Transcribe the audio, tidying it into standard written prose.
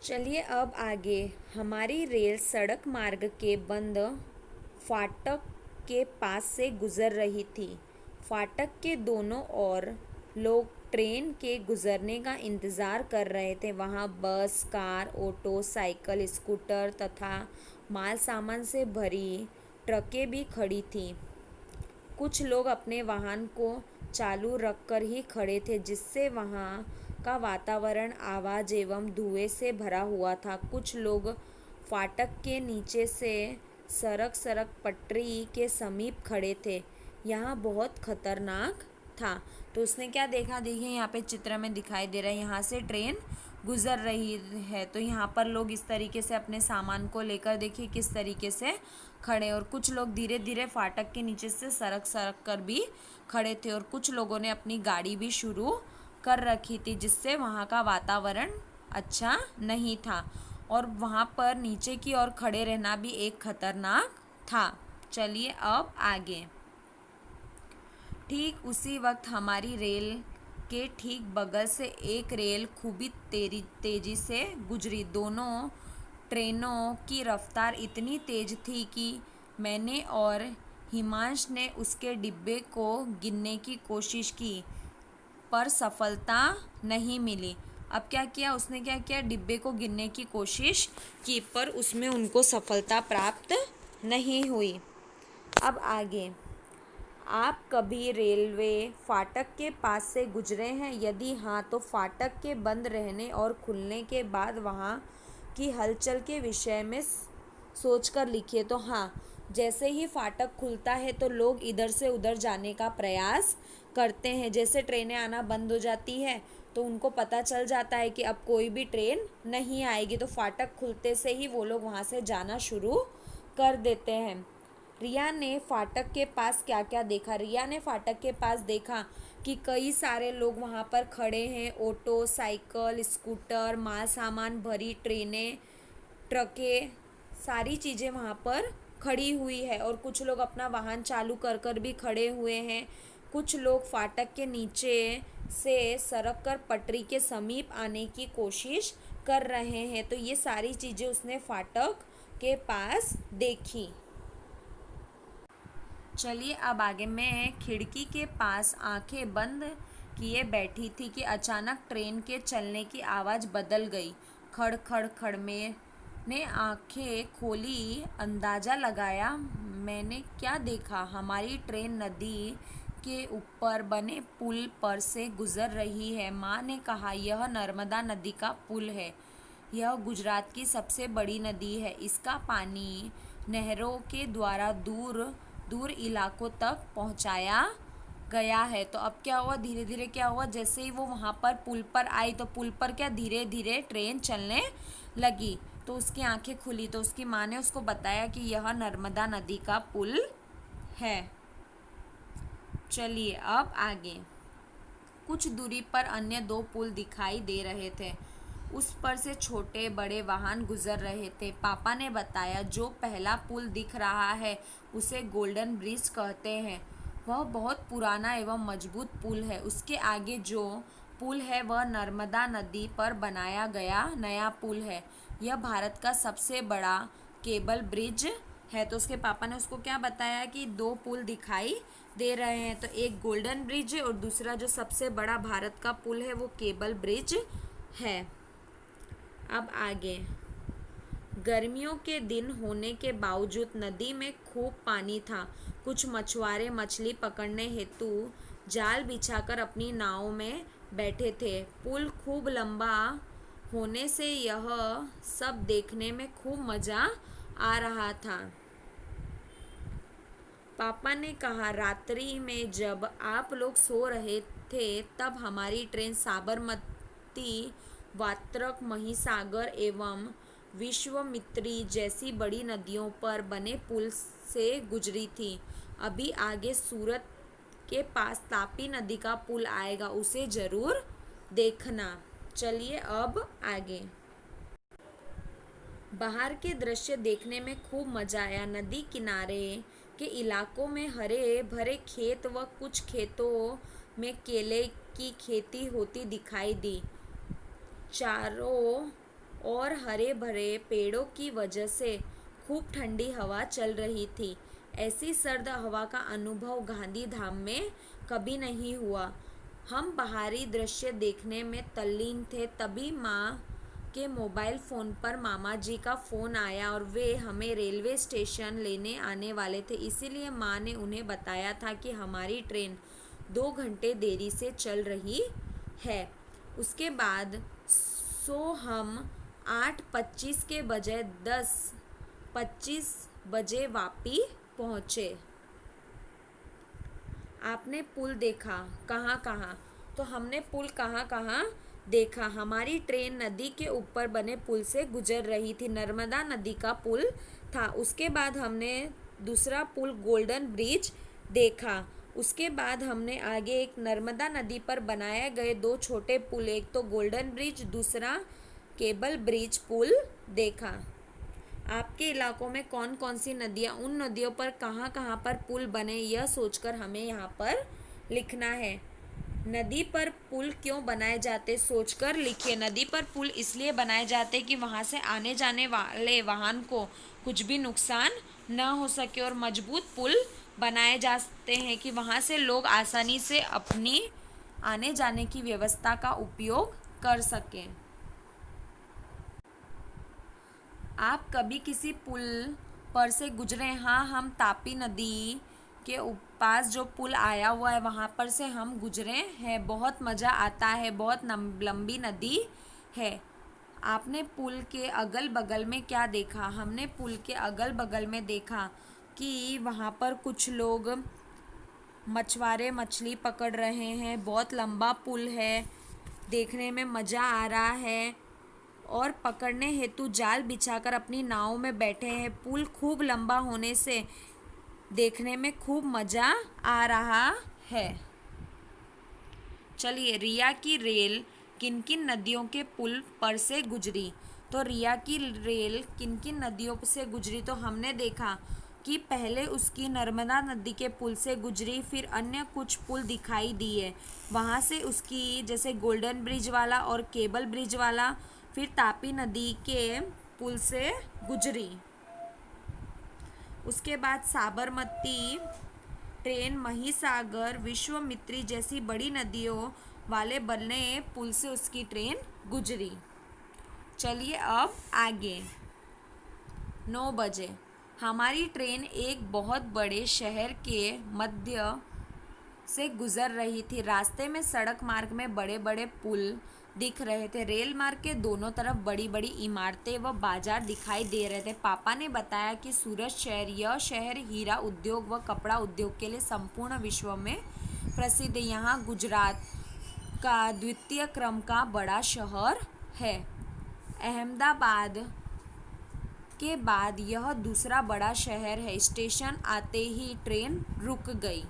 चलिए अब आगे। हमारी रेल सड़क मार्ग के बंद फाटक के पास से गुजर रही थी। फाटक के दोनों ओर लोग ट्रेन के गुजरने का इंतज़ार कर रहे थे। वहाँ बस, कार, ऑटो, साइकिल, स्कूटर तथा माल सामान से भरी ट्रकें भी खड़ी थीं। कुछ लोग अपने वाहन को चालू रखकर ही खड़े थे, जिससे वहाँ का वातावरण आवाज़ एवं धुएं से भरा हुआ था। कुछ लोग फाटक के नीचे से सड़क पटरी के समीप खड़े थे। यहाँ बहुत खतरनाक था। तो उसने क्या देखा, देखिए यहाँ पे चित्र में दिखाई दे रहा है, यहाँ से ट्रेन गुजर रही है। तो यहाँ पर लोग इस तरीके से अपने सामान को लेकर देखिए किस तरीके से खड़े, और कुछ लोग धीरे धीरे फाटक के नीचे से सरक कर भी खड़े थे, और कुछ लोगों ने अपनी गाड़ी भी शुरू कर रखी थी, जिससे वहाँ का वातावरण अच्छा नहीं था और वहाँ पर नीचे की ओर खड़े रहना भी एक खतरनाक था। चलिए अब आगे। ठीक उसी वक्त हमारी रेल के ठीक बगल से एक रेल खूबी तेजी से गुजरी। दोनों ट्रेनों की रफ्तार इतनी तेज थी कि मैंने और हिमांश ने उसके डिब्बे को गिनने की कोशिश की, पर सफलता नहीं मिली। अब क्या किया उसने, क्या किया, डिब्बे को गिनने की कोशिश की, पर उसमें उनको सफलता प्राप्त नहीं हुई। अब आगे। आप कभी रेलवे फाटक के पास से गुजरे हैं? यदि हाँ, तो फाटक के बंद रहने और खुलने के बाद वहाँ की हलचल के विषय में सोचकर लिखिए। तो हाँ, जैसे ही फाटक खुलता है तो लोग इधर से उधर जाने का प्रयास करते हैं। जैसे ट्रेनें आना बंद हो जाती है तो उनको पता चल जाता है कि अब कोई भी ट्रेन नहीं आएगी, तो फाटक खुलते से ही वो लोग वहाँ से जाना शुरू कर देते हैं। रिया ने फाटक के पास क्या क्या देखा? रिया ने फाटक के पास देखा कि कई सारे लोग वहाँ पर खड़े हैं। ऑटो, साइकिल, स्कूटर, माल सामान भरी ट्रेनें, ट्रकें, सारी चीज़ें वहाँ पर खड़ी हुई है, और कुछ लोग अपना वाहन चालू कर कर भी खड़े हुए हैं। कुछ लोग फाटक के नीचे से सरक कर पटरी के समीप आने की कोशिश कर रहे हैं। तो ये सारी चीज़ें उसने फाटक के पास देखी। चलिए अब आगे। मैं खिड़की के पास आंखें बंद किए बैठी थी कि अचानक ट्रेन के चलने की आवाज़ बदल गई। खड़ खड़ खड़। मैंने आंखें खोली, अंदाज़ा लगाया। मैंने क्या देखा? हमारी ट्रेन नदी के ऊपर बने पुल पर से गुजर रही है। माँ ने कहा, यह नर्मदा नदी का पुल है। यह गुजरात की सबसे बड़ी नदी है। इसका पानी नहरों के द्वारा दूर दूर इलाकों तक पहुंचाया गया है। तो अब क्या हुआ, धीरे धीरे क्या हुआ, जैसे ही वो वहाँ पर पुल पर आई तो पुल पर क्या धीरे धीरे ट्रेन चलने लगी। तो उसकी आंखें खुली तो उसकी माँ ने उसको बताया कि यह नर्मदा नदी का पुल है। चलिए अब आगे। कुछ दूरी पर अन्य दो पुल दिखाई दे रहे थे। उस पर से छोटे बड़े वाहन गुजर रहे थे। पापा ने बताया, जो पहला पुल दिख रहा है उसे गोल्डन ब्रिज कहते हैं। वह बहुत पुराना एवं मजबूत पुल है। उसके आगे जो पुल है वह नर्मदा नदी पर बनाया गया नया पुल है। यह भारत का सबसे बड़ा केबल ब्रिज है। तो उसके पापा ने उसको क्या बताया कि दो पुल दिखाई दे रहे हैं, तो एक गोल्डन ब्रिज है और दूसरा जो सबसे बड़ा भारत का पुल है वो केबल ब्रिज है। अब आगे। गर्मियों के दिन होने के बावजूद नदी में खूब पानी था। कुछ मछुआरे मछली पकड़ने हेतु जाल बिछाकर अपनी नाव में बैठे थे। पुल खूब लंबा होने से यह सब देखने में खूब मज़ा आ रहा था। पापा ने कहा, रात्रि में जब आप लोग सो रहे थे तब हमारी ट्रेन साबरमती, वात्रक, महिसागर एवं विश्वामित्री जैसी बड़ी नदियों पर बने पुल से गुजरी थी। अभी आगे सूरत के पास तापी नदी का पुल आएगा, उसे ज़रूर देखना। चलिए अब आगे। बाहर के दृश्य देखने में खूब मजा आया। नदी किनारे के इलाकों में हरे भरे खेत व कुछ खेतों में केले की खेती होती दिखाई दी। चारों और हरे भरे पेड़ों की वजह से खूब ठंडी हवा चल रही थी। ऐसी सर्द हवा का अनुभव गांधीधाम में कभी नहीं हुआ। हम बाहरी दृश्य देखने में तल्लीन थे, तभी माँ के मोबाइल फ़ोन पर मामा जी का फ़ोन आया और वे हमें रेलवे स्टेशन लेने आने वाले थे। इसीलिए माँ ने उन्हें बताया था कि हमारी ट्रेन 2 घंटे देरी से चल रही है। उसके बाद हम 8:25 के बजाय 10:25 बजे वापी पहुँचे। आपने पुल देखा? कहाँ कहाँ? तो हमने पुल कहाँ कहाँ देखा। हमारी ट्रेन नदी के ऊपर बने पुल से गुजर रही थी। नर्मदा नदी का पुल था। उसके बाद हमने दूसरा पुल गोल्डन ब्रिज देखा। उसके बाद हमने आगे एक नर्मदा नदी पर बनाए गए 2 छोटे पुल, एक तो गोल्डन ब्रिज, दूसरा केबल ब्रिज पुल देखा। आपके इलाकों में कौन कौन सी नदियाँ, उन नदियों पर कहाँ कहाँ पर पुल बने, यह सोचकर हमें यहाँ पर लिखना है। नदी पर पुल क्यों बनाए जाते, सोचकर लिखिए। नदी पर पुल इसलिए बनाए जाते कि वहाँ से आने जाने वाले वाहन को कुछ भी नुकसान न हो सके, और मजबूत पुल बनाए जाते हैं कि वहाँ से लोग आसानी से अपनी आने जाने की व्यवस्था का उपयोग कर सकें। आप कभी किसी पुल पर से गुजरे? हाँ, हम तापी नदी के पास जो पुल आया हुआ है वहाँ पर से हम गुजरे हैं। बहुत मज़ा आता है, बहुत लंबी नदी है। आपने पुल के अगल बगल में क्या देखा? हमने पुल के अगल बगल में देखा कि वहाँ पर कुछ लोग मछुआरे मछली पकड़ रहे हैं। बहुत लंबा पुल है, देखने में मज़ा आ रहा है, और पकड़ने हेतु जाल बिछाकर अपनी नाव में बैठे हैं। पुल खूब लंबा होने से देखने में खूब मज़ा आ रहा है। चलिए, रिया की रेल किन किन नदियों के पुल पर से गुजरी? तो रिया की रेल किन किन नदियों से गुजरी? तो हमने देखा कि पहले उसकी नर्मदा नदी के पुल से गुजरी, फिर अन्य कुछ पुल दिखाई दिए। वहाँ से उसकी जैसे गोल्डन ब्रिज वाला और केबल ब्रिज वाला, फिर तापी नदी के पुल से गुजरी। उसके बाद साबरमती ट्रेन, महिसागर, विश्वामित्री जैसी बड़ी नदियों वाले बने पुल से उसकी ट्रेन गुजरी। चलिए अब आगे। 9 बजे हमारी ट्रेन एक बहुत बड़े शहर के मध्य से गुजर रही थी। रास्ते में सड़क मार्ग में बड़े बड़े पुल दिख रहे थे। रेल मार्ग के दोनों तरफ बड़ी बड़ी इमारतें व बाजार दिखाई दे रहे थे। पापा ने बताया कि सूरत शहर, यह शहर हीरा उद्योग व कपड़ा उद्योग के लिए संपूर्ण विश्व में प्रसिद्ध है। यहाँ गुजरात का द्वितीय क्रम का बड़ा शहर है। अहमदाबाद के बाद यह दूसरा बड़ा शहर है। स्टेशन आते ही ट्रेन रुक गई।